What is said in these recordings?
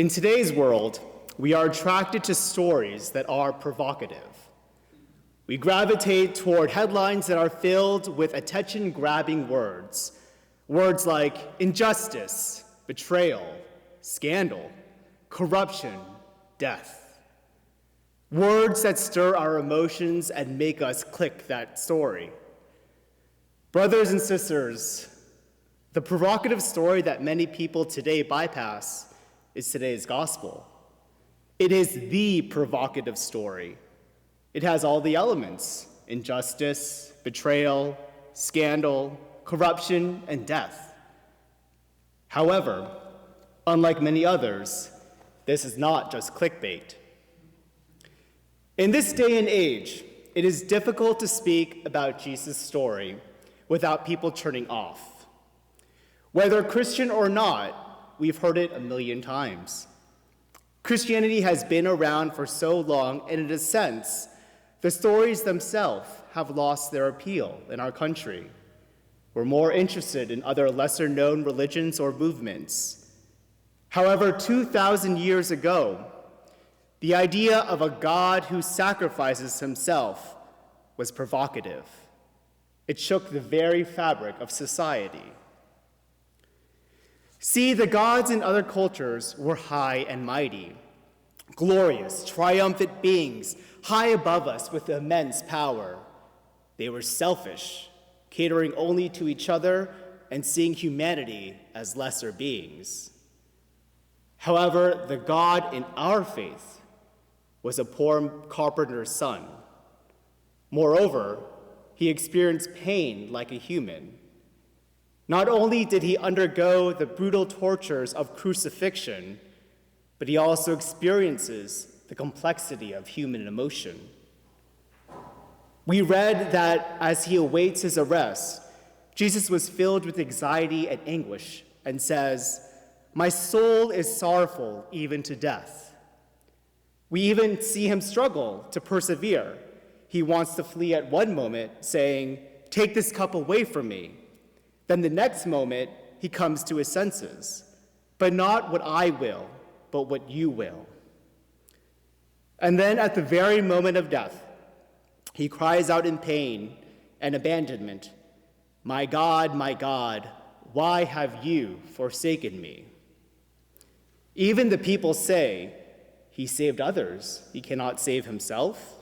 In today's world, we are attracted to stories that are provocative. We gravitate toward headlines that are filled with attention-grabbing words. Words like injustice, betrayal, scandal, corruption, death. Words that stir our emotions and make us click that story. Brothers and sisters, the provocative story that many people today bypass is today's gospel. It is the provocative story. It has all the elements: injustice, betrayal, scandal, corruption, and death. However, unlike many others, this is not just clickbait. In this day and age, it is difficult to speak about Jesus' story without people turning off. Whether Christian or not, we've heard it a million times. Christianity has been around for so long, and in a sense, the stories themselves have lost their appeal in our country. We're more interested in other lesser-known religions or movements. However, 2,000 years ago, the idea of a God who sacrifices himself was provocative. It shook the very fabric of society. See, the gods in other cultures were high and mighty, glorious, triumphant beings, high above us with immense power. They were selfish, catering only to each other and seeing humanity as lesser beings. However, the God in our faith was a poor carpenter's son. Moreover, he experienced pain like a human. Not only did he undergo the brutal tortures of crucifixion, but he also experiences the complexity of human emotion. We read that as he awaits his arrest, Jesus was filled with anxiety and anguish and says, "My soul is sorrowful even to death." We even see him struggle to persevere. He wants to flee at one moment, saying, "Take this cup away from me." Then the next moment, he comes to his senses. "But not what I will, but what you will." And then at the very moment of death, he cries out in pain and abandonment, my God, why have you forsaken me?" Even the people say, "He saved others, he cannot save himself."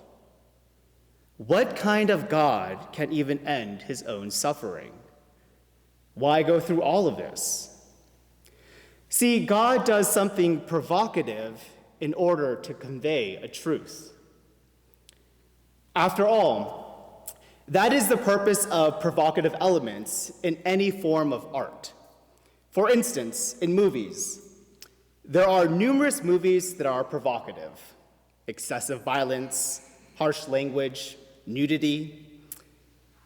What kind of God can even end his own suffering? Why go through all of this? See, God does something provocative in order to convey a truth. After all, that is the purpose of provocative elements in any form of art. For instance, in movies, there are numerous movies that are provocative: excessive violence, harsh language, nudity.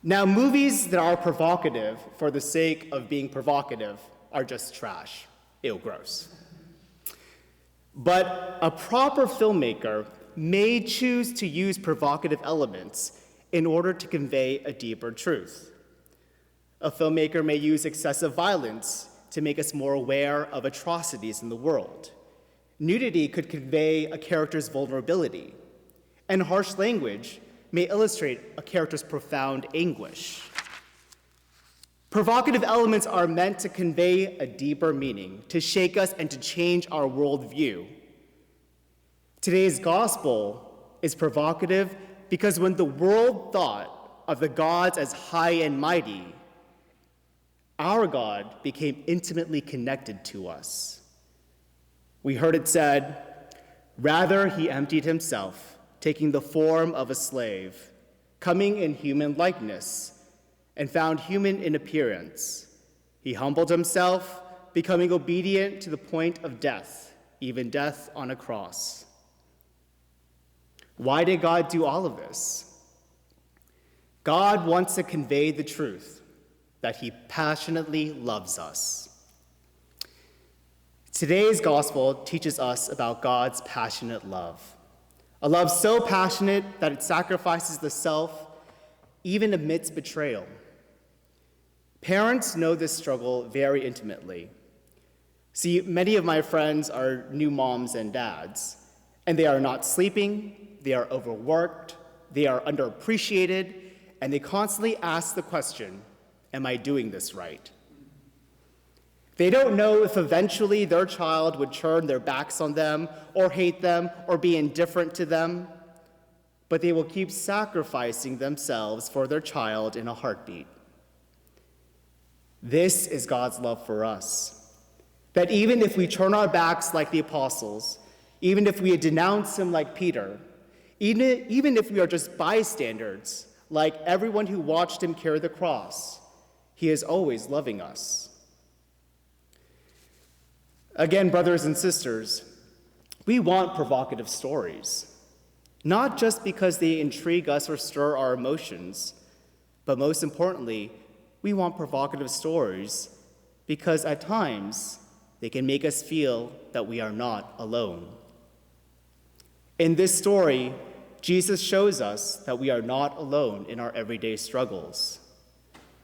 Now, movies that are provocative for the sake of being provocative are just trash. Ew, gross. But a proper filmmaker may choose to use provocative elements in order to convey a deeper truth. A filmmaker may use excessive violence to make us more aware of atrocities in the world. Nudity could convey a character's vulnerability, and harsh language may illustrate a character's profound anguish. Provocative elements are meant to convey a deeper meaning, to shake us and to change our worldview. Today's gospel is provocative because when the world thought of the gods as high and mighty, our God became intimately connected to us. We heard it said, "Rather, he emptied himself, taking the form of a slave, coming in human likeness, and found human in appearance. He humbled himself, becoming obedient to the point of death, even death on a cross." Why did God do all of this? God wants to convey the truth that he passionately loves us. Today's gospel teaches us about God's passionate love. A love so passionate that it sacrifices the self even amidst betrayal. Parents know this struggle very intimately. See, many of my friends are new moms and dads, and they are not sleeping, they are overworked, they are underappreciated, and they constantly ask the question, am I doing this right? They don't know if eventually their child would turn their backs on them or hate them or be indifferent to them, but they will keep sacrificing themselves for their child in a heartbeat. This is God's love for us, that even if we turn our backs like the apostles, even if we denounce him like Peter, even if we are just bystanders like everyone who watched him carry the cross, he is always loving us. Again, brothers and sisters, we want provocative stories, not just because they intrigue us or stir our emotions, but most importantly, we want provocative stories because at times they can make us feel that we are not alone. In this story, Jesus shows us that we are not alone in our everyday struggles.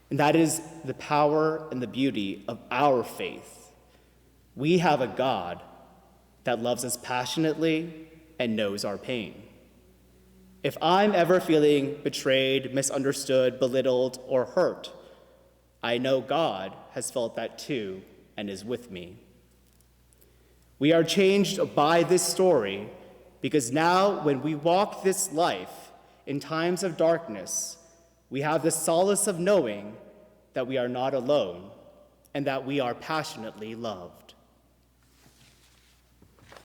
And that is the power and the beauty of our faith. We have a God that loves us passionately and knows our pain. If I'm ever feeling betrayed, misunderstood, belittled, or hurt, I know God has felt that too and is with me. We are changed by this story because now when we walk this life in times of darkness, we have the solace of knowing that we are not alone and that we are passionately loved.